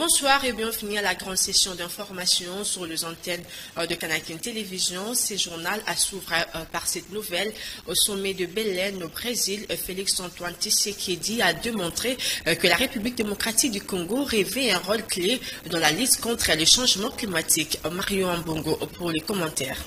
Bonsoir et bienvenue à la grande session d'information sur les antennes de Canal Télévision. Ce journal s'ouvre par cette nouvelle. Au sommet de Belém, au Brésil, Félix-Antoine Tshisekedi a démontré que la République démocratique du Congo revêt un rôle clé dans la lutte contre le changement climatique. Mario Ambongo pour les commentaires.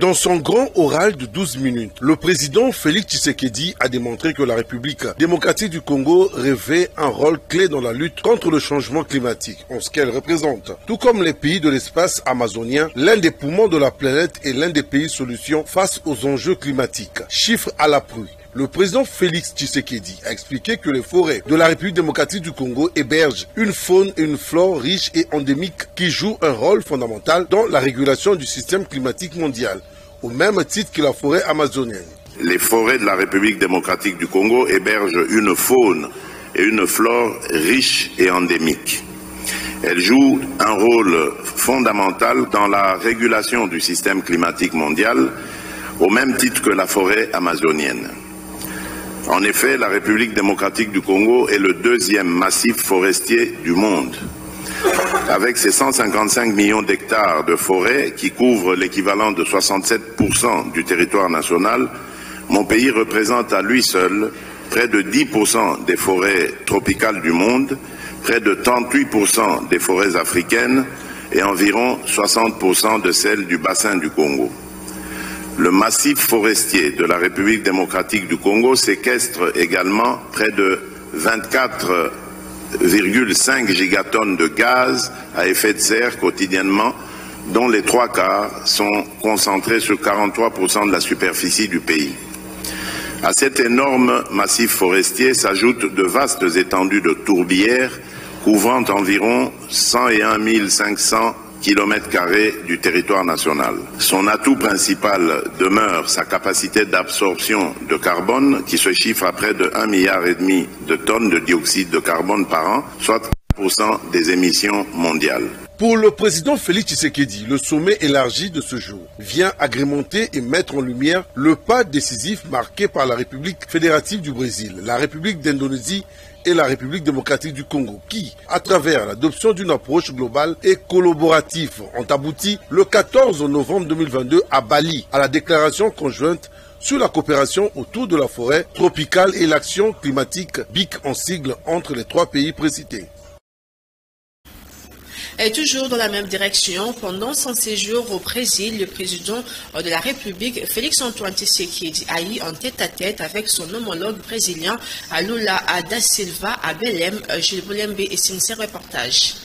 Dans son grand oral de 12 minutes, le président Félix Tshisekedi a démontré que la République démocratique du Congo revêt un rôle clé dans la lutte contre le changement climatique, en ce qu'elle représente. Tout comme les pays de l'espace amazonien, l'un des poumons de la planète et l'un des pays solutions face aux enjeux climatiques. Chiffres à l'appui. Le président Félix Tshisekedi a expliqué que les forêts de la République démocratique du Congo hébergent une faune et une flore riches et endémiques qui jouent un rôle fondamental dans la régulation du système climatique mondial, au même titre que la forêt amazonienne. Les forêts de la République démocratique du Congo hébergent une faune et une flore riches et endémiques. Elles jouent un rôle fondamental dans la régulation du système climatique mondial, au même titre que la forêt amazonienne. En effet, la République démocratique du Congo est le deuxième massif forestier du monde. Avec ses 155 millions d'hectares de forêt qui couvrent l'équivalent de 67% du territoire national, mon pays représente à lui seul près de 10% des forêts tropicales du monde, près de 38% des forêts africaines et environ 60% de celles du bassin du Congo. Le massif forestier de la République démocratique du Congo séquestre également près de 24,5 gigatonnes de gaz à effet de serre quotidiennement, dont les 3/4 sont concentrés sur 43% de la superficie du pays. À cet énorme massif forestier s'ajoutent de vastes étendues de tourbières couvrant environ 101 500 km² du territoire national. Son atout principal demeure sa capacité d'absorption de carbone qui se chiffre à près de 1,5 milliard de tonnes de dioxyde de carbone par an, soit 4% des émissions mondiales. Pour le président Félix Tshisekedi, le sommet élargi de ce jour vient agrémenter et mettre en lumière le pas décisif marqué par la République fédérative du Brésil, la République d'Indonésie et la République démocratique du Congo, qui, à travers l'adoption d'une approche globale et collaborative, ont abouti le 14 novembre 2022 à Bali, à la déclaration conjointe sur la coopération autour de la forêt tropicale et l'action climatique BIC en sigle entre les trois pays précités. Et toujours dans la même direction, pendant son séjour au Brésil, le président de la République, Félix-Antoine Tshisekedi, a eu en tête-à-tête avec son homologue brésilien, Lula da Silva, à Belém. Gilles Boulembe et ses reportages.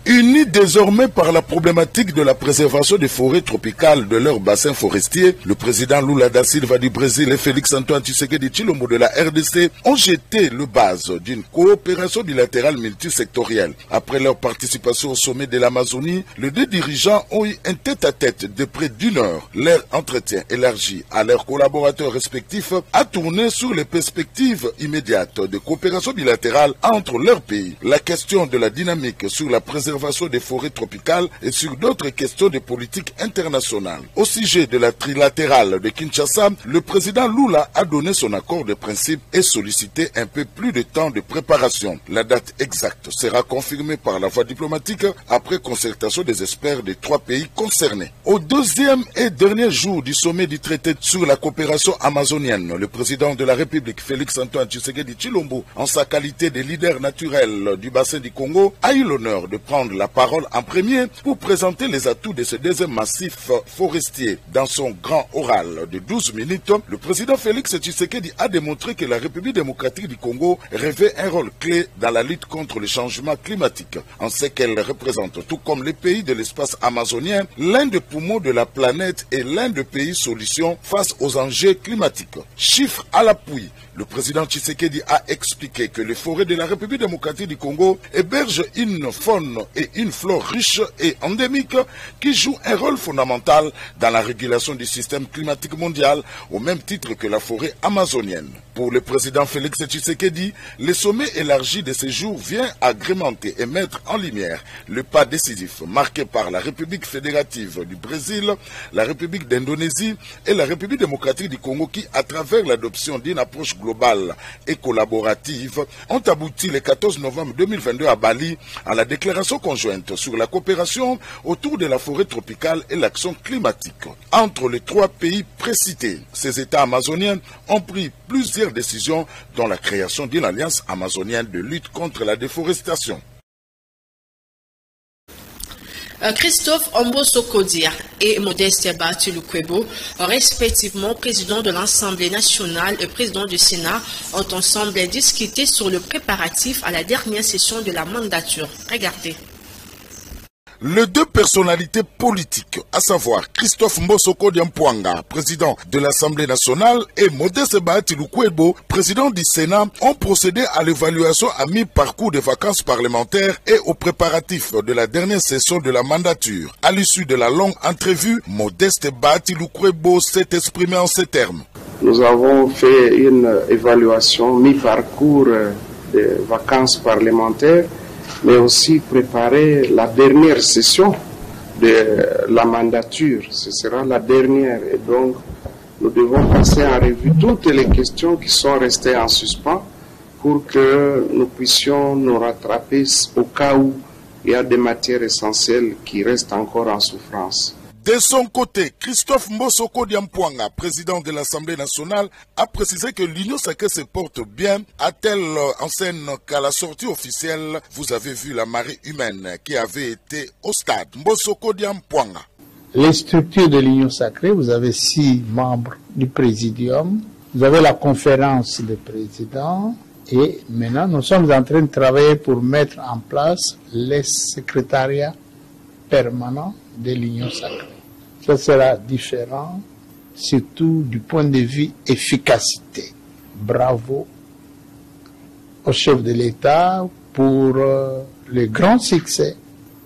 Unis désormais par la problématique de la préservation des forêts tropicales de leur bassin forestier, le président Lula da Silva du Brésil et Félix-Antoine Tshisekedi Tshilombo de la RDC ont jeté le base d'une coopération bilatérale multisectorielle. Après leur participation au sommet de l'Amazonie, les deux dirigeants ont eu un tête-à-tête de près d'1 heure. Leur entretien élargi à leurs collaborateurs respectifs a tourné sur les perspectives immédiates de coopération bilatérale entre leurs pays. La question de la dynamique sur la préservation des forêts tropicales et sur d'autres questions de politique internationale. Au sujet de la trilatérale de Kinshasa, le président Lula a donné son accord de principe et sollicité un peu plus de temps de préparation. La date exacte sera confirmée par la voie diplomatique après concertation des experts des trois pays concernés. Au deuxième et dernier jour du sommet du traité sur la coopération amazonienne, le président de la République, Félix-Antoine Tshisekedi Tshilombo, en sa qualité de leader naturel du bassin du Congo, a eu l'honneur de prendre la parole en premier pour présenter les atouts de ce deuxième massif forestier. Dans son grand oral de 12 minutes, le président Félix Tshisekedi a démontré que la République démocratique du Congo revêt un rôle clé dans la lutte contre le changement climatique, en ce qu'elle représente, tout comme les pays de l'espace amazonien, l'un des poumons de la planète et l'un des pays solutions face aux enjeux climatiques. Chiffre à l'appui, le président Tshisekedi a expliqué que les forêts de la République démocratique du Congo hébergent une faune et une flore riche et endémique qui jouent un rôle fondamental dans la régulation du système climatique mondial au même titre que la forêt amazonienne. Pour le président Félix Tshisekedi, le sommet élargi de ces jours vient agrémenter et mettre en lumière le pas décisif marqué par la République fédérative du Brésil, la République d'Indonésie et la République démocratique du Congo qui, à travers l'adoption d'une approche globale et collaborative, ont abouti le 14 novembre 2022 à Bali à la déclaration conjointe sur la coopération autour de la forêt tropicale et l'action climatique. Entre les trois pays précités, ces États amazoniens ont pris plusieurs décisions dont la création d'une alliance amazonienne de lutte contre la déforestation. Christophe Mboso-Kodia et Modeste Baati-Lukwebo, respectivement président de l'Assemblée nationale et président du Sénat, ont ensemble discuté sur le préparatif à la dernière session de la mandature. Regardez. Les deux personnalités politiques, à savoir Christophe Mboso-Kodia Mpwanga, président de l'Assemblée nationale, et Modeste Baati-Lukwebo, président du Sénat, ont procédé à l'évaluation à mi-parcours des vacances parlementaires et aux préparatifs de la dernière session de la mandature. À l'issue de la longue entrevue, Modeste Baati-Lukwebo s'est exprimé en ces termes. Nous avons fait une évaluation mi-parcours des vacances parlementaires, mais aussi préparer la dernière session de la mandature. Ce sera la dernière et donc nous devons passer en revue toutes les questions qui sont restées en suspens pour que nous puissions nous rattraper au cas où il y a des matières essentielles qui restent encore en souffrance. De son côté, Christophe Mboso-Kodia Mpwanga, président de l'Assemblée nationale, a précisé que l'Union sacrée se porte bien, a-t-elle en scène qu'à la sortie officielle, vous avez vu la marée humaine qui avait été au stade. Mboso-Kodia Mpwanga. Les structures de l'Union sacrée, vous avez 6 membres du présidium, vous avez la conférence des présidents, et maintenant nous sommes en train de travailler pour mettre en place les secrétariats permanents de l'Union sacrée. Ça sera différent, surtout du point de vue efficacité. Bravo au chef de l'État pour le grand succès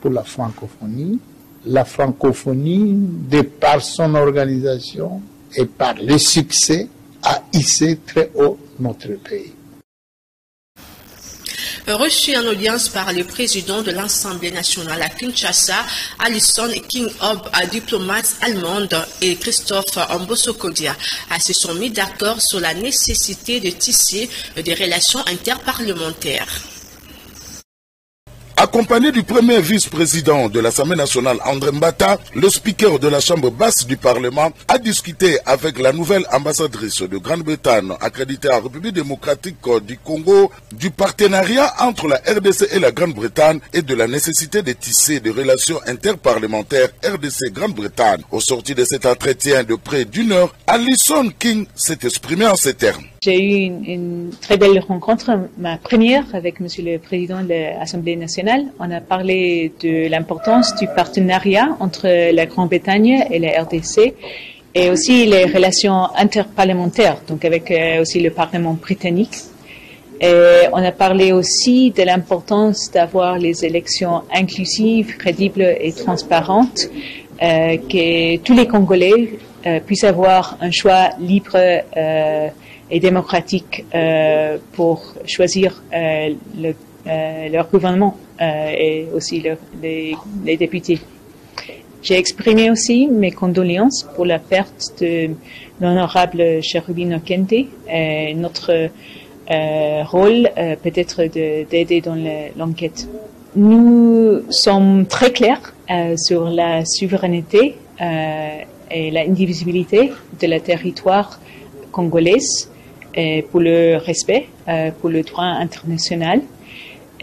pour la francophonie. La francophonie, de par son organisation et par le succès, a hissé très haut notre pays. Reçu en audience par le président de l'Assemblée nationale à Kinshasa, Alison King-Hob, diplomate allemande, et Christophe Mboso-Kodia se sont mis d'accord sur la nécessité de tisser des relations interparlementaires. Accompagné du premier vice-président de l'Assemblée nationale, André Mbata, le speaker de la Chambre basse du Parlement a discuté avec la nouvelle ambassadrice de Grande-Bretagne accréditée à la République démocratique du Congo du partenariat entre la RDC et la Grande-Bretagne et de la nécessité de tisser des relations interparlementaires RDC-Grande-Bretagne. Au sorti de cet entretien de près d'une heure, Alison King s'est exprimé en ces termes. J'ai eu une très belle rencontre, ma première avec Monsieur le Président de l'Assemblée nationale. On a parlé de l'importance du partenariat entre la Grande-Bretagne et la RDC et aussi les relations interparlementaires, donc avec aussi le Parlement britannique. Et on a parlé aussi de l'importance d'avoir les élections inclusives, crédibles et transparentes, que tous les Congolais puissent avoir un choix libre et démocratique pour choisir leur gouvernement et aussi les députés. J'ai exprimé aussi mes condoléances pour la perte de l'honorable Cherubino Kente. Notre rôle peut-être d'aider dans l'enquête. Nous sommes très clairs sur la souveraineté et la indivisibilité de la territoire congolaise pour le respect, pour le droit international,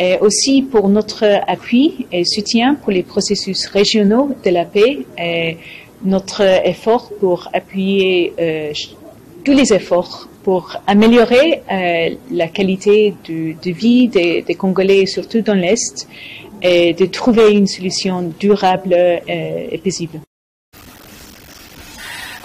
et aussi pour notre appui et soutien pour les processus régionaux de la paix et notre effort pour appuyer tous les efforts pour améliorer la qualité de vie des Congolais, surtout dans l'Est, et de trouver une solution durable et paisible.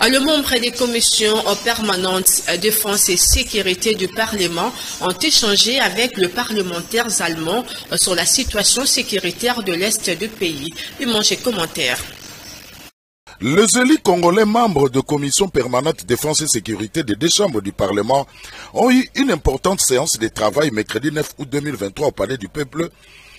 Le membre des commissions permanentes défense et sécurité du Parlement ont échangé avec les parlementaires allemands sur la situation sécuritaire de l'Est du pays. Images et commentaires. Les élus congolais membres de commission permanente défense et sécurité des deux chambres du Parlement ont eu une importante séance de travail mercredi 9 août 2023 au Palais du Peuple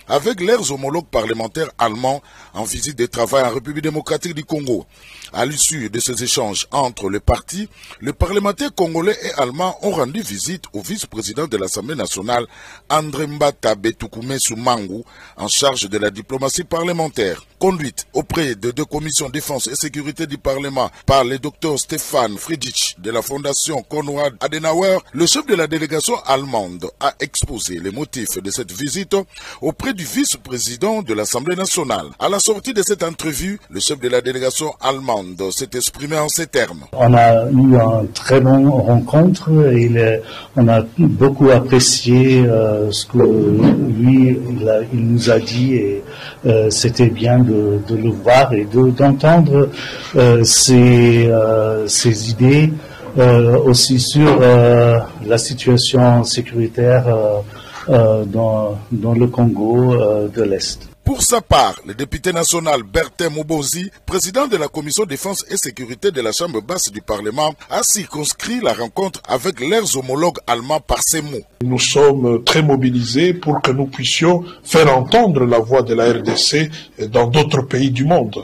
avec leurs homologues parlementaires allemands en visite de travail en République démocratique du Congo. À l'issue de ces échanges entre les partis, les parlementaires congolais et allemands ont rendu visite au vice-président de l'Assemblée nationale, André Mbata Betukume Soumangu, en charge de la diplomatie parlementaire. Conduite auprès de deux commissions défense et sécurité du Parlement par le docteur Stéphane Friedrich de la Fondation Konrad Adenauer, le chef de la délégation allemande a exposé les motifs de cette visite auprès du vice-président de l'Assemblée nationale. À la sortie de cette entrevue, le chef de la délégation allemande s'est exprimé en ces termes. On a eu une très bonne rencontre et on a beaucoup apprécié ce que lui il nous a dit et c'était bien de le voir et d'entendre ses idées aussi sur la situation sécuritaire dans le Congo de l'Est. Pour sa part, le député national Bertin Mobozi, président de la commission défense et sécurité de la Chambre basse du Parlement, a circonscrit la rencontre avec leurs homologues allemands par ces mots. Nous sommes très mobilisés pour que nous puissions faire entendre la voix de la RDC dans d'autres pays du monde.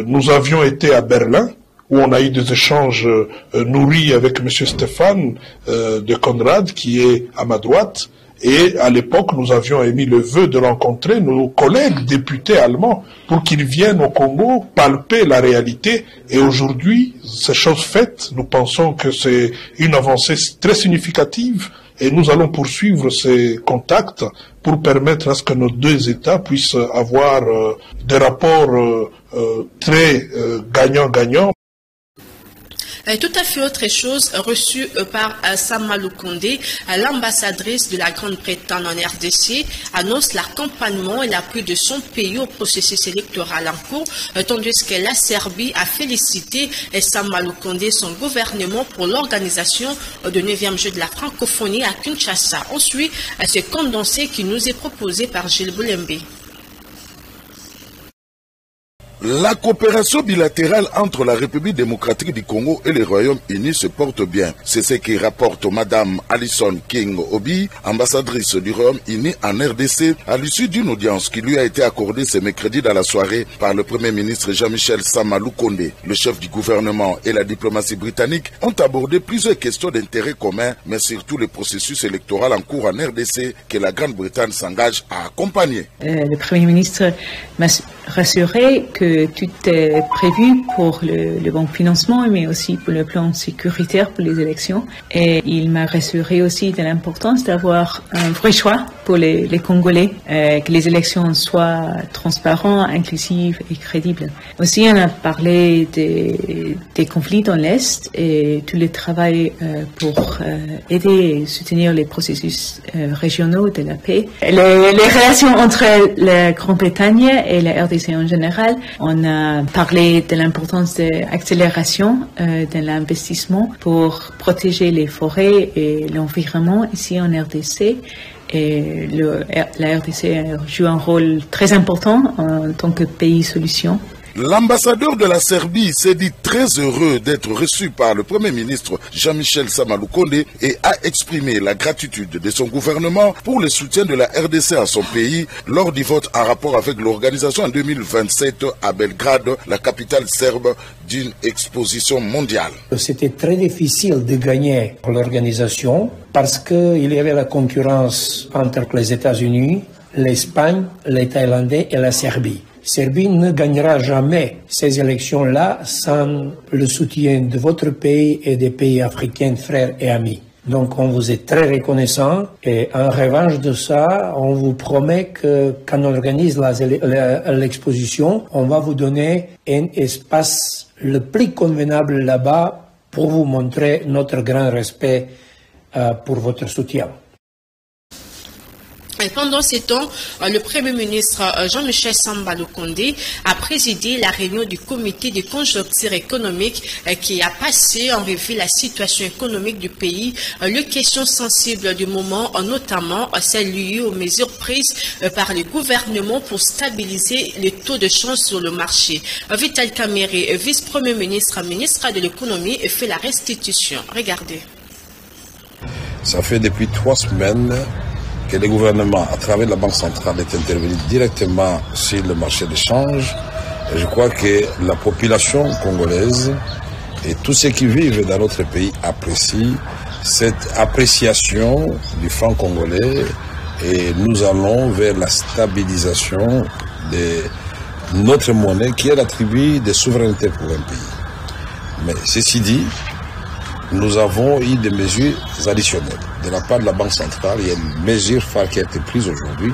Nous avions été à Berlin, où on a eu des échanges nourris avec M. Stéphane de Konrad, qui est à ma droite. Et à l'époque, nous avions émis le vœu de rencontrer nos collègues députés allemands pour qu'ils viennent au Congo palper la réalité. Et aujourd'hui, ces choses faites, nous pensons que c'est une avancée très significative et nous allons poursuivre ces contacts pour permettre à ce que nos deux États puissent avoir des rapports très gagnant-gagnant. Tout à fait autre chose reçue par Sama Lukonde, l'ambassadrice de la Grande-Bretagne en RDC, annonce l'accompagnement et l'appui de son pays au processus électoral en cours, tandis que la Serbie a félicité Sama Lukonde et son gouvernement pour l'organisation du 9e jeu de la francophonie à Kinshasa. Ensuite, ce condensé qui nous est proposé par Gilles Boulembe. La coopération bilatérale entre la République démocratique du Congo et le Royaume-Uni se porte bien. C'est ce qui rapporte Madame Alison King Obi, ambassadrice du Royaume-Uni en RDC, à l'issue d'une audience qui lui a été accordée ce mercredi dans la soirée par le Premier ministre Jean-Michel Sama Lukonde. Le chef du gouvernement et la diplomatie britannique ont abordé plusieurs questions d'intérêt commun, mais surtout le processus électoral en cours en RDC que la Grande-Bretagne s'engage à accompagner. Le Premier ministre m'a rassuré que tout est prévu pour le bon financement, mais aussi pour le plan sécuritaire pour les élections. Et il m'a rassuré aussi de l'importance d'avoir un vrai choix pour les Congolais, que les élections soient transparentes, inclusives et crédibles. Aussi, on a parlé des conflits dans l'Est et tout le travail pour aider et soutenir les processus régionaux de la paix. Les relations entre la Grande-Bretagne et la RDC en général, on a parlé de l'importance de l'accélération de l'investissement pour protéger les forêts et l'environnement ici en RDC. Et la RDC joue un rôle très important en tant que pays solution. L'ambassadeur de la Serbie s'est dit très heureux d'être reçu par le Premier ministre Jean-Michel Sama Lukonde et a exprimé la gratitude de son gouvernement pour le soutien de la RDC à son pays lors du vote en rapport avec l'organisation en 2027 à Belgrade, la capitale serbe, d'une exposition mondiale. C'était très difficile de gagner l'organisation parce qu'il y avait la concurrence entre les États-Unis, l'Espagne, les Thaïlandais et la Serbie. Serbie ne gagnera jamais ces élections-là sans le soutien de votre pays et des pays africains, frères et amis. Donc on vous est très reconnaissant et en revanche de ça, on vous promet que quand on organise l'exposition, on va vous donner un espace le plus convenable là-bas pour vous montrer notre grand respect pour votre soutien. Et pendant ces temps, le Premier ministre Jean-Michel Samba Lukonde a présidé la réunion du comité de conjoncture économique qui a passé en revue la situation économique du pays, les questions sensibles du moment, notamment celles liées aux mesures prises par le gouvernement pour stabiliser les taux de change sur le marché. Vital Kamerhe, vice-premier ministre, ministre de l'économie, fait la restitution. Regardez. Ça fait depuis 3 semaines que le gouvernement, à travers la Banque centrale, est intervenu directement sur le marché des changes. Et je crois que la population congolaise et tous ceux qui vivent dans notre pays apprécient cette appréciation du franc congolais et nous allons vers la stabilisation de notre monnaie qui est l'attribut de souveraineté pour un pays. Mais ceci dit, nous avons eu des mesures additionnelles. De la part de la Banque centrale, il y a une mesure phare qui a été prise aujourd'hui,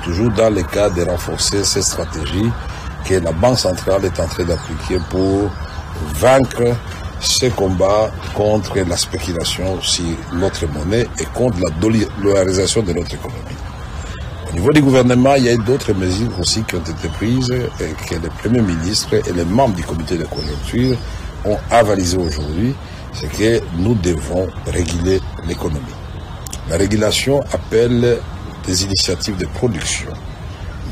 toujours dans le cadre de renforcer cette stratégie que la Banque centrale est en train d'appliquer pour vaincre ce combat contre la spéculation sur notre monnaie et contre la dollarisation de notre économie. Au niveau du gouvernement, il y a d'autres mesures aussi qui ont été prises et que le Premier ministre et les membres du comité de conjoncture ont avalisé aujourd'hui. C'est que nous devons réguler l'économie. La régulation appelle des initiatives de production.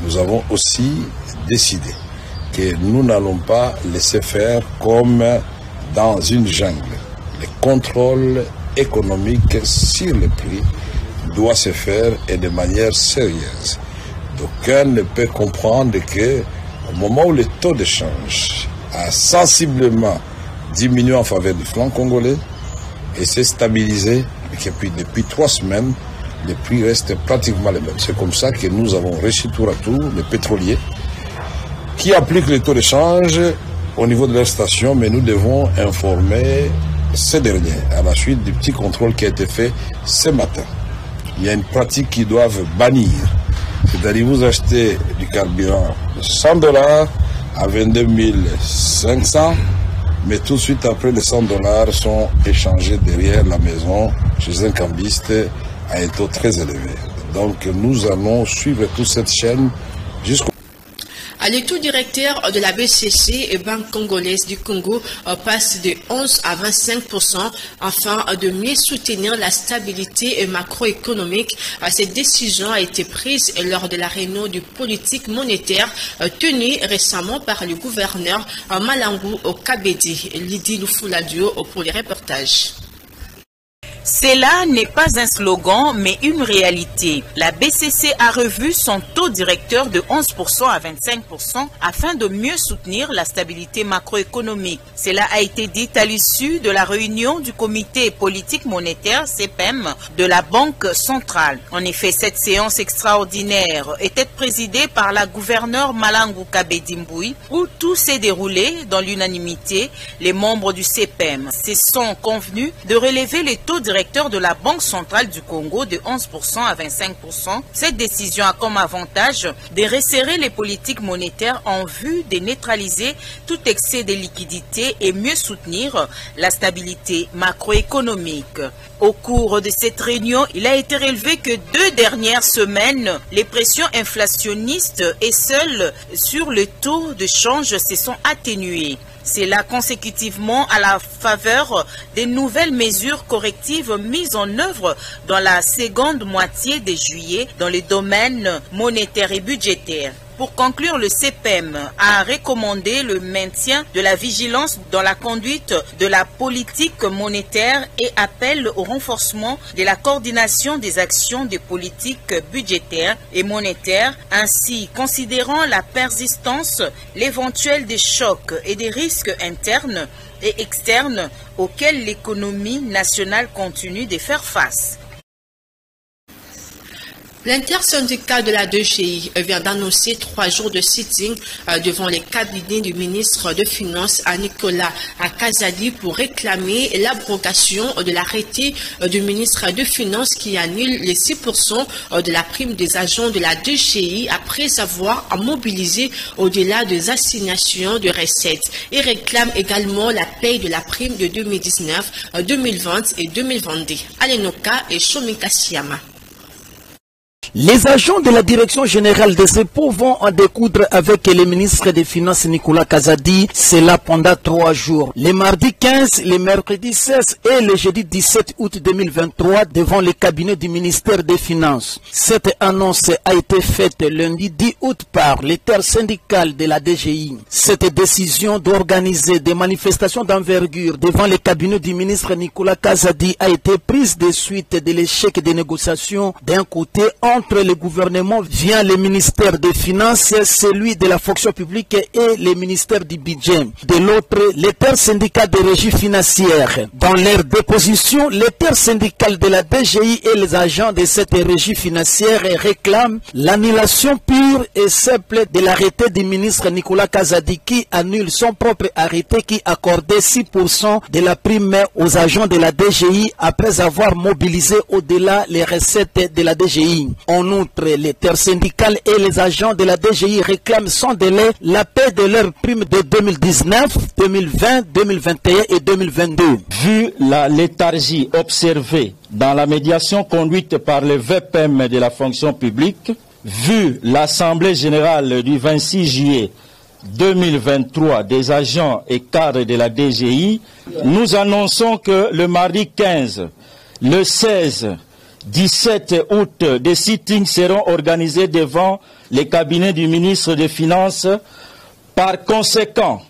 Nous avons aussi décidé que nous n'allons pas laisser faire comme dans une jungle. Le contrôle économique sur les prix doit se faire et de manière sérieuse. D'aucuns ne peut comprendre que au moment où le taux de change a sensiblement diminué en faveur du franc congolais et s'est stabilisé, et que depuis 3 semaines, les prix restent pratiquement les mêmes. C'est comme ça que nous avons reçu tour à tour les pétroliers qui appliquent les taux de change au niveau de leur station, mais nous devons informer ces derniers à la suite du petit contrôle qui a été fait ce matin. Il y a une pratique qu'ils doivent bannir. C'est-à-dire vous achetez du carburant de $100 à 22 500, mais tout de suite après, les $100 sont échangés derrière la maison chez un cambiste à un taux très élevé. Donc nous allons suivre toute cette chaîne jusqu'au... Le taux directeur de la BCC et Banque congolaise du Congo passe de 11 à 25% afin de mieux soutenir la stabilité macroéconomique. Cette décision a été prise lors de la réunion de politique monétaire tenue récemment par le gouverneur Malangu Kabedi. Lydie Lufuladio pour les reportages. Cela n'est pas un slogan, mais une réalité. La BCC a revu son taux directeur de 11% à 25% afin de mieux soutenir la stabilité macroéconomique. Cela a été dit à l'issue de la réunion du comité politique monétaire CPM de la Banque centrale. En effet, cette séance extraordinaire était présidée par la gouverneure Malangu Kabedi Mbui, où tout s'est déroulé dans l'unanimité. Les membres du CPM se sont convenus de relever les taux directeur de la Banque centrale du Congo de 11% à 25%. Cette décision a comme avantage de resserrer les politiques monétaires en vue de neutraliser tout excès de liquidités et mieux soutenir la stabilité macroéconomique. Au cours de cette réunion, il a été relevé que 2 dernières semaines, les pressions inflationnistes et seules sur le taux de change se sont atténuées. C'est là consécutivement à la faveur des nouvelles mesures correctives mises en œuvre dans la seconde moitié de juillet dans les domaines monétaires et budgétaires. Pour conclure, le CPM a recommandé le maintien de la vigilance dans la conduite de la politique monétaire et appelle au renforcement de la coordination des actions de politique budgétaire et monétaire, ainsi considérant la persistance, l'éventuel des chocs et des risques internes et externes auxquels l'économie nationale continue de faire face. L'intersyndicat de la DGI vient d'annoncer 3 jours de sitting devant les cabinets du ministre de Finances à Nicolas Kazadi pour réclamer l'abrogation de l'arrêté du ministre de Finances qui annule les 6% de la prime des agents de la DGI après avoir mobilisé au-delà des assignations de recettes et réclame également la paye de la prime de 2019, 2020 et 2022. Alenoka et Shomika Siama. Les agents de la direction générale des impôts vont en découdre avec le ministre des Finances Nicolas Kazadi, cela pendant 3 jours. Les mardis 15, les mercredis 16 et le jeudi 17 août 2023 devant le cabinet du ministère des Finances. Cette annonce a été faite lundi 10 août par l'intersyndicale de la DGI. Cette décision d'organiser des manifestations d'envergure devant le cabinet du ministre Nicolas Kazadi a été prise de suite de l'échec des négociations d'un côté entre le gouvernement via le ministère des Finances, celui de la fonction publique et le ministère du budget. De l'autre, l'intersyndical des régies financières. Dans leur déposition, l'intersyndical de la DGI et les agents de cette régie financière réclament l'annulation pure et simple de l'arrêté du ministre Nicolas Kazadi qui annule son propre arrêté qui accordait 6% de la prime aux agents de la DGI après avoir mobilisé au-delà les recettes de la DGI. En outre, l'intersyndicale et les agents de la DGI réclament sans délai la paix de leurs primes de 2019, 2020, 2021 et 2022. Vu la léthargie observée dans la médiation conduite par le VPM de la fonction publique, vu l'Assemblée générale du 26 juillet 2023 des agents et cadres de la DGI, nous annonçons que le mardi 15, le 16, 17 août, des sittings seront organisés devant les cabinets du ministre des Finances. Par conséquent,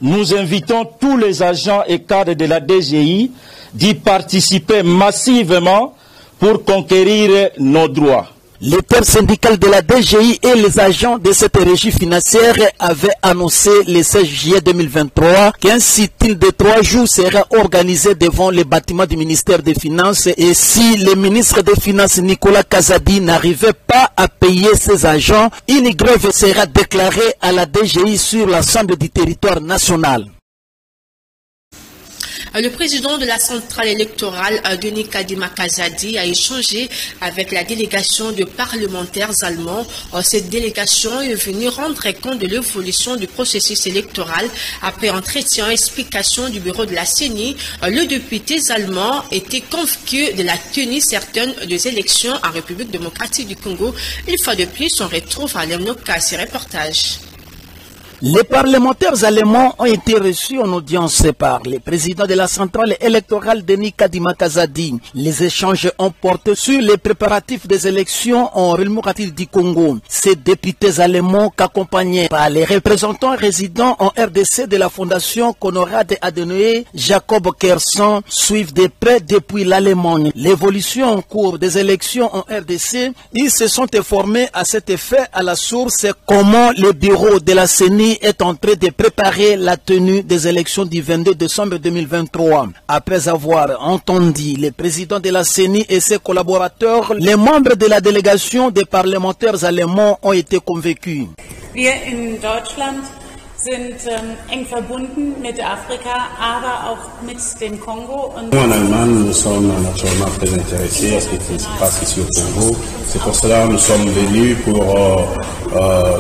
nous invitons tous les agents et cadres de la DGI d'y participer massivement pour conquérir nos droits. L'intersyndicale de la DGI et les agents de cette régie financière avaient annoncé le 16 juillet 2023 qu'un sit-in de 3 jours sera organisé devant les bâtiments du ministère des Finances et si le ministre des Finances Nicolas Kazadi n'arrivait pas à payer ses agents, une grève sera déclarée à la DGI sur l'ensemble du territoire national. Le président de la centrale électorale, Denis Kadima Kazadi, a échangé avec la délégation de parlementaires allemands. Cette délégation est venue rendre compte de l'évolution du processus électoral. Après entretien et explication du bureau de la CENI, le député allemand était convaincu de la tenue certaine des élections en République démocratique du Congo. Une fois de plus, on retrouve à l'Emnoka ces reportages. Les parlementaires allemands ont été reçus en audience par le président de la centrale électorale Denis Kadima Kazadi. Les échanges ont porté sur les préparatifs des élections en République démocratique du Congo. Ces députés allemands, accompagnés par les représentants résidents en RDC de la fondation Konrad Adenauer, Jacob Kerson, suivent de près depuis l'Allemagne l'évolution en cours des élections en RDC. Ils se sont informés à cet effet à la source comment le bureau de la CENI est en train de préparer la tenue des élections du 22 décembre 2023. Après avoir entendu le président de la CENI et ses collaborateurs, les membres de la délégation des parlementaires allemands ont été convaincus. Wir in Deutschland sind eng verbunden mit Afrika, aber auch mit dem Congo. Nous, en Allemagne, nous sommes naturellement très intéressés à ce qui se passe ici au Congo. C'est pour cela que nous sommes venus pour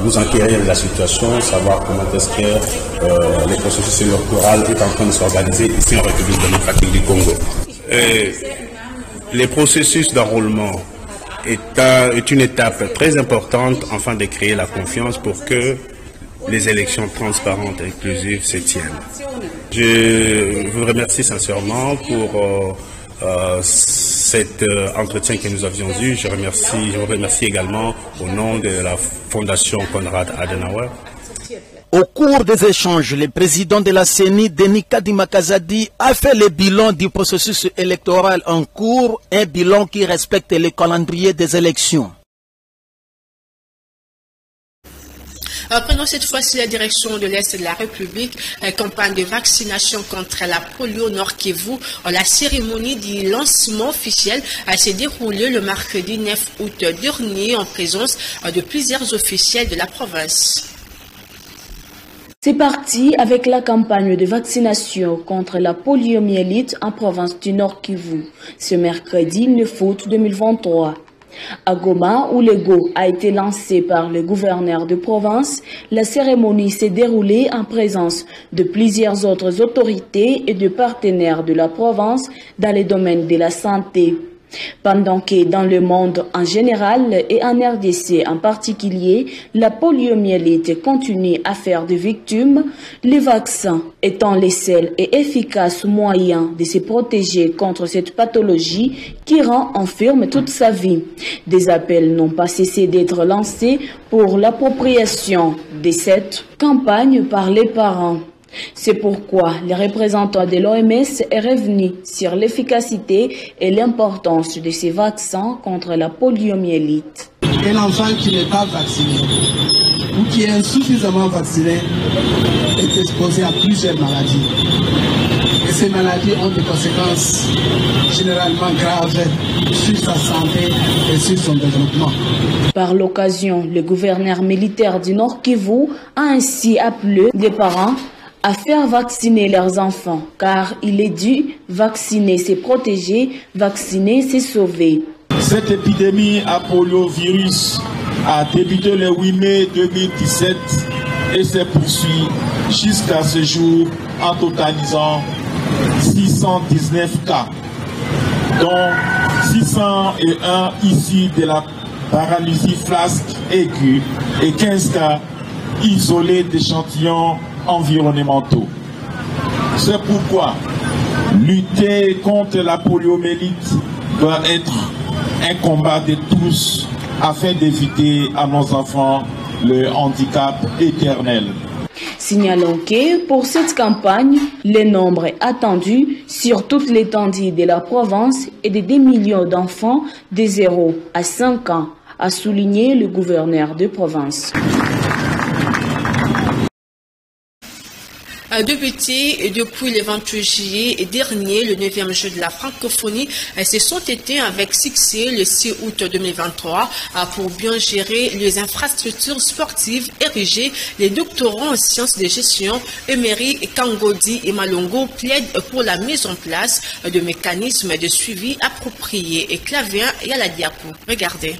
nous enquérir de la situation, savoir comment est-ce que les processus électoraux est en train de s'organiser ici en République démocratique du Congo. Les processus d'enrôlement est une étape très importante afin de créer la confiance pour que les élections transparentes et inclusives se tiennent. Je vous remercie sincèrement pour cet entretien que nous avions eu. Je vous remercie également au nom de la Fondation Konrad Adenauer. Au cours des échanges, le président de la CENI, Denis Kadima Kazadi, a fait le bilan du processus électoral en cours, un bilan qui respecte le calendrier des élections. Prenons cette fois-ci la direction de l'Est de la République, campagne de vaccination contre la polio Nord Kivu. La cérémonie du lancement officiel s'est déroulée le mercredi 9 août dernier en présence de plusieurs officiels de la province. C'est parti avec la campagne de vaccination contre la poliomyélite en province du Nord Kivu, ce mercredi 9 août 2023. À Goma, où le go a été lancé par le gouverneur de province, la cérémonie s'est déroulée en présence de plusieurs autres autorités et de partenaires de la province dans les domaines de la santé. Pendant que dans le monde en général et en RDC en particulier, la poliomyélite continue à faire des victimes, les vaccins étant les seuls et efficaces moyens de se protéger contre cette pathologie qui rend enferme toute sa vie. Des appels n'ont pas cessé d'être lancés pour l'appropriation de cette campagne par les parents. C'est pourquoi les représentants de l'OMS est revenu sur l'efficacité et l'importance de ces vaccins contre la poliomyélite. Un enfant qui n'est pas vacciné ou qui est insuffisamment vacciné est exposé à plusieurs maladies. Et ces maladies ont des conséquences généralement graves sur sa santé et sur son développement. Par l'occasion, le gouverneur militaire du Nord Kivu a ainsi appelé les parents à faire vacciner leurs enfants, car il est dû vacciner, c'est protéger, vacciner, c'est sauver. Cette épidémie à poliovirus a débuté le 8 mai 2017 et se poursuit jusqu'à ce jour en totalisant 619 cas, dont 601 issus de la paralysie flasque aiguë et 15 cas isolés d'échantillons environnementaux. C'est pourquoi lutter contre la poliomyélite doit être un combat de tous afin d'éviter à nos enfants le handicap éternel. Signalons que pour cette campagne, le nombre attendu sur toute l'étendue de la province est de 2 millions d'enfants de 0 à 5 ans, a souligné le gouverneur de province. Débuté depuis le 28 juillet dernier, le 9e jeu de la francophonie se sont éteints avec succès le 6 août 2023 pour bien gérer les infrastructures sportives érigées. Les doctorants en sciences de gestion, Emery, Kangodi et Malongo plaident pour la mise en place de mécanismes de suivi appropriés. Et Clavien et à la diapo. Regardez.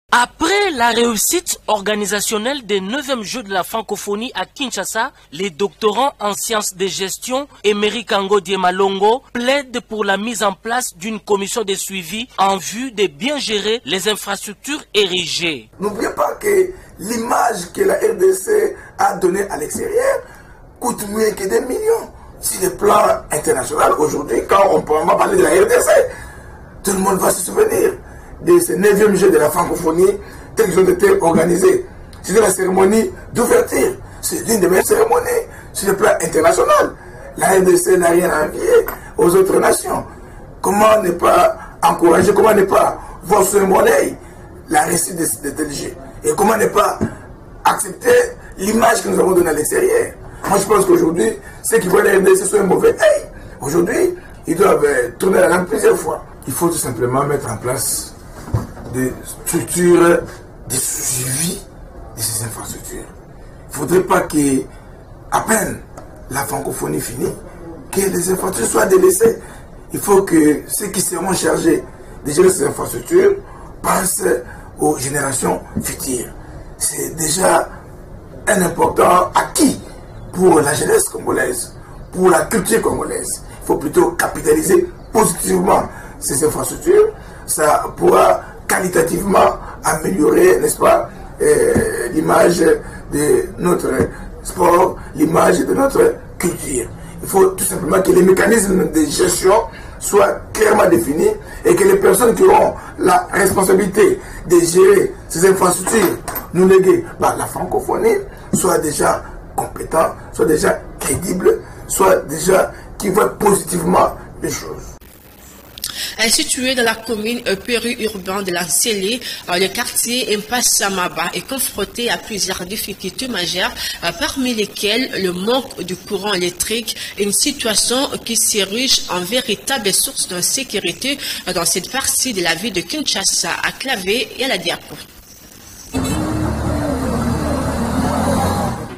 Après la réussite organisationnelle des 9e Jeux de la francophonie à Kinshasa, les doctorants en sciences de gestion, Emery Kangodi et Malongo, plaident pour la mise en place d'une commission de suivi en vue de bien gérer les infrastructures érigées. N'oubliez pas que l'image que la RDC a donnée à l'extérieur coûte moins que des millions. Sur le plan international, aujourd'hui, quand on peut parler de la RDC, tout le monde va se souvenir de ces 9e Jeux de la francophonie tels qu'ils ont été organisés. C'était la cérémonie d'ouverture. C'est l'une des meilleures cérémonies sur le plan international. La RDC n'a rien à envier aux autres nations. Comment ne pas encourager, comment ne pas voir sur monnaie la réussite de tels Jeux? Et comment ne pas accepter l'image que nous avons donnée à l'extérieur? Moi, je pense qu'aujourd'hui, ceux qui voient la RDC sont un mauvais œil. Aujourd'hui, ils doivent tourner la langue plusieurs fois. Il faut tout simplement mettre en place des structures de suivi de ces infrastructures. Il ne faudrait pas qu'à peine la francophonie finit, que les infrastructures soient délaissées. Il faut que ceux qui seront chargés de gérer ces infrastructures pensent aux générations futures. C'est déjà un important acquis pour la jeunesse congolaise, pour la culture congolaise. Il faut plutôt capitaliser positivement ces infrastructures. Ça pourra qualitativement améliorer, n'est-ce pas, l'image de notre sport, l'image de notre culture. Il faut tout simplement que les mécanismes de gestion soient clairement définis et que les personnes qui auront la responsabilité de gérer ces infrastructures nous léguées par la francophonie soient déjà compétents, soient déjà crédibles, soient déjà qui voient positivement les choses. Situé dans la commune périurbaine de l'Ancélé, le quartier Mpassamaba est confronté à plusieurs difficultés majeures, parmi lesquelles le manque de courant électrique, une situation qui s'érige en véritable source d'insécurité dans cette partie de la ville de Kinshasa, à Clavé et à la diapo.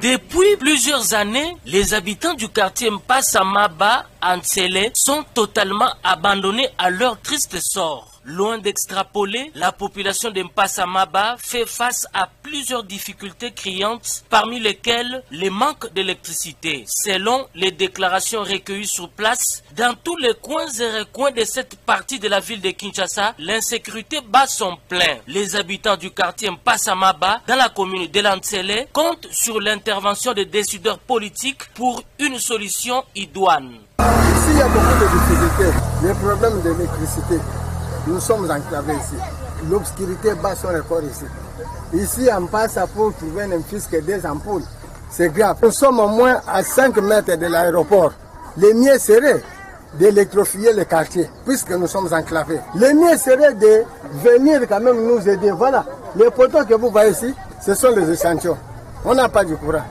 Depuis plusieurs années, les habitants du quartier Mpassamaba, Ansele, sont totalement abandonnés à leur triste sort. Loin d'extrapoler, la population de Mpassamaba fait face à plusieurs difficultés criantes, parmi lesquelles le manque d'électricité. Selon les déclarations recueillies sur place, dans tous les coins et recoins de cette partie de la ville de Kinshasa, l'insécurité bat son plein. Les habitants du quartier Mpassamaba, dans la commune de Lantsele, comptent sur l'intervention des décideurs politiques pour une solution idoine. Ici, il y a beaucoup de difficultés. Les problèmes d'électricité. Nous sommes enclavés ici. L'obscurité bat son record ici. Ici, on passe pour trouver un fisc et des ampoules. C'est grave. Nous sommes au moins à 5 mètres de l'aéroport. Le mieux serait d'électrifier le quartier, puisque nous sommes enclavés. Le mieux serait de venir quand même nous aider. Voilà, les poteaux que vous voyez ici, ce sont les échantillons. On n'a pas du courant.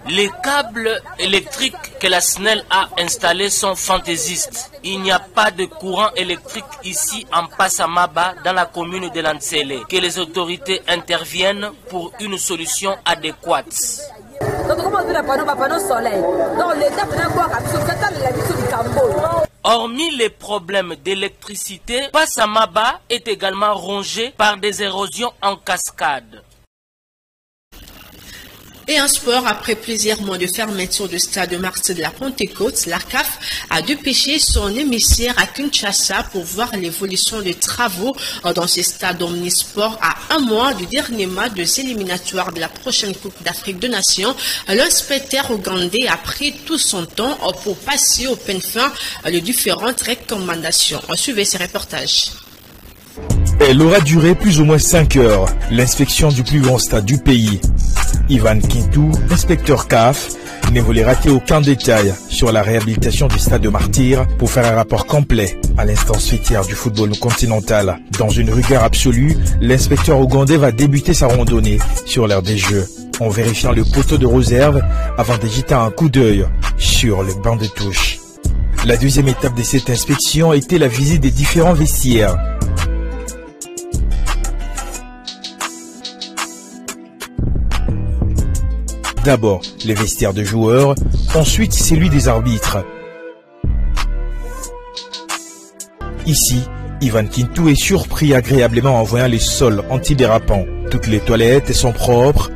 Les câbles électriques que la SNEL a installés sont fantaisistes. Il n'y a pas de courant électrique ici en Mpassamaba, dans la commune de Lantsele. Que les autorités interviennent pour une solution adéquate. Hormis les problèmes d'électricité, Mpassamaba est également rongé par des érosions en cascade. Et en sport, après plusieurs mois de fermeture du stade de Martyrs de la Pentecôte, la CAF a dépêché son émissaire à Kinshasa pour voir l'évolution des travaux dans ce stade omnisport à un mois du dernier match des éliminatoires de la prochaine Coupe d'Afrique des Nations. L'inspecteur ougandais a pris tout son temps pour passer au peine fin les différentes recommandations. Suivez ces reportages. Elle aura duré plus ou moins 5 heures, l'inspection du plus grand stade du pays. Ivan Kintou, inspecteur CAF, ne voulait rater aucun détail sur la réhabilitation du stade de Martyrs pour faire un rapport complet à l'instance fêtière du football continental. Dans une rigueur absolue, l'inspecteur ougandais va débuter sa randonnée sur l'aire des Jeux, en vérifiant le poteau de réserve avant de jeter un coup d'œil sur le banc de touche. La deuxième étape de cette inspection était la visite des différents vestiaires. D'abord les vestiaires de joueurs, ensuite celui des arbitres. Ici, Ivan Kintou est surpris agréablement en voyant les sols antidérapants. Toutes les toilettes sont propres.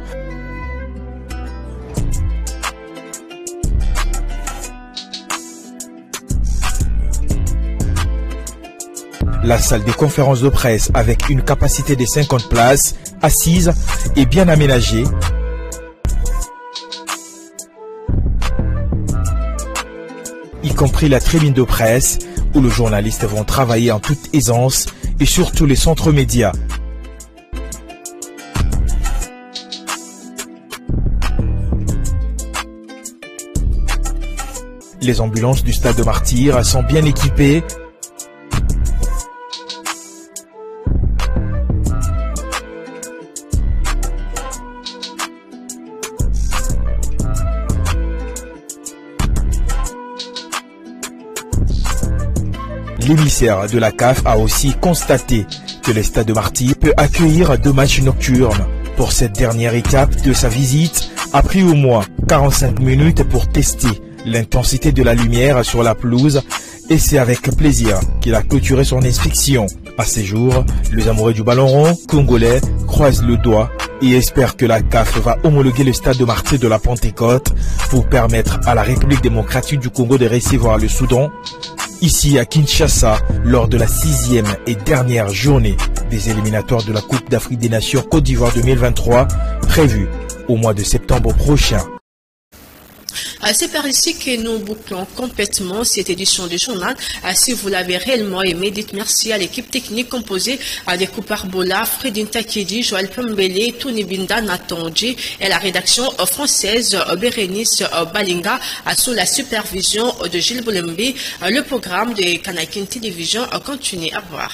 La salle des conférences de presse avec une capacité de 50 places, assise et bien aménagée. Y compris la tribune de presse, où les journalistes vont travailler en toute aisance, et surtout les centres médias. Les ambulances du stade de Martyrs sont bien équipées. L'émissaire de la CAF a aussi constaté que le stade de Martyrs peut accueillir 2 matchs nocturnes. Pour cette dernière étape de sa visite, a pris au moins 45 minutes pour tester l'intensité de la lumière sur la pelouse et c'est avec plaisir qu'il a clôturé son inspection. À ces jours, les amoureux du ballon rond congolais croisent le doigt et espèrent que la CAF va homologuer le stade de Martyrs de la Pentecôte pour permettre à la République démocratique du Congo de recevoir le Soudan ici à Kinshasa lors de la 6e et dernière journée des éliminatoires de la Coupe d'Afrique des Nations Côte d'Ivoire 2023 prévue au mois de septembre prochain. C'est par ici que nous bouclons complètement cette édition du journal. Si vous l'avez réellement aimé, dites merci à l'équipe technique composée de Koupar Bola, Fredin Takedi, Joël Pembele, Tony Binda, Nathan Odji et la rédaction française Bérénice Balinga sous la supervision de Gilles Boulembe. Le programme de Kanakin Télévision continue à voir.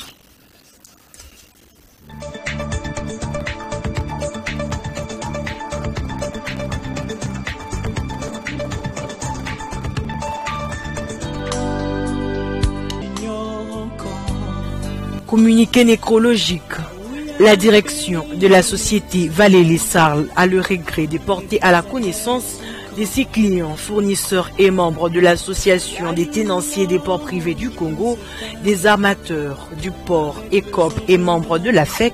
Communiqué nécrologique. La direction de la société Vallée-les-Sarles a le regret de porter à la connaissance de ses clients, fournisseurs et membres de l'association des tenanciers des ports privés du Congo, des armateurs du port ECOP et membres de la FEC,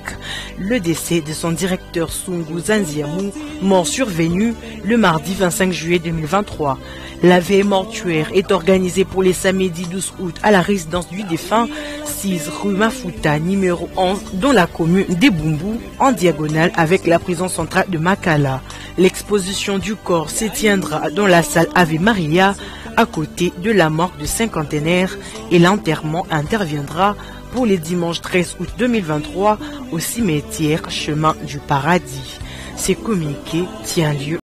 le décès de son directeur Sungu Zanziamou, mort survenu le mardi 25 juillet 2023. La veille mortuaire est organisée pour les samedis 12 août à la résidence du défunt, 6 rue Mafuta, numéro 11, dans la commune d'Ebumbu, en diagonale avec la prison centrale de Makala. L'exposition du corps se tiendra dans la salle Ave Maria, à côté de la morgue de cinquantenaire, et l'enterrement interviendra pour les dimanches 13 août 2023 au cimetière Chemin du Paradis. Ce communiqué tient lieu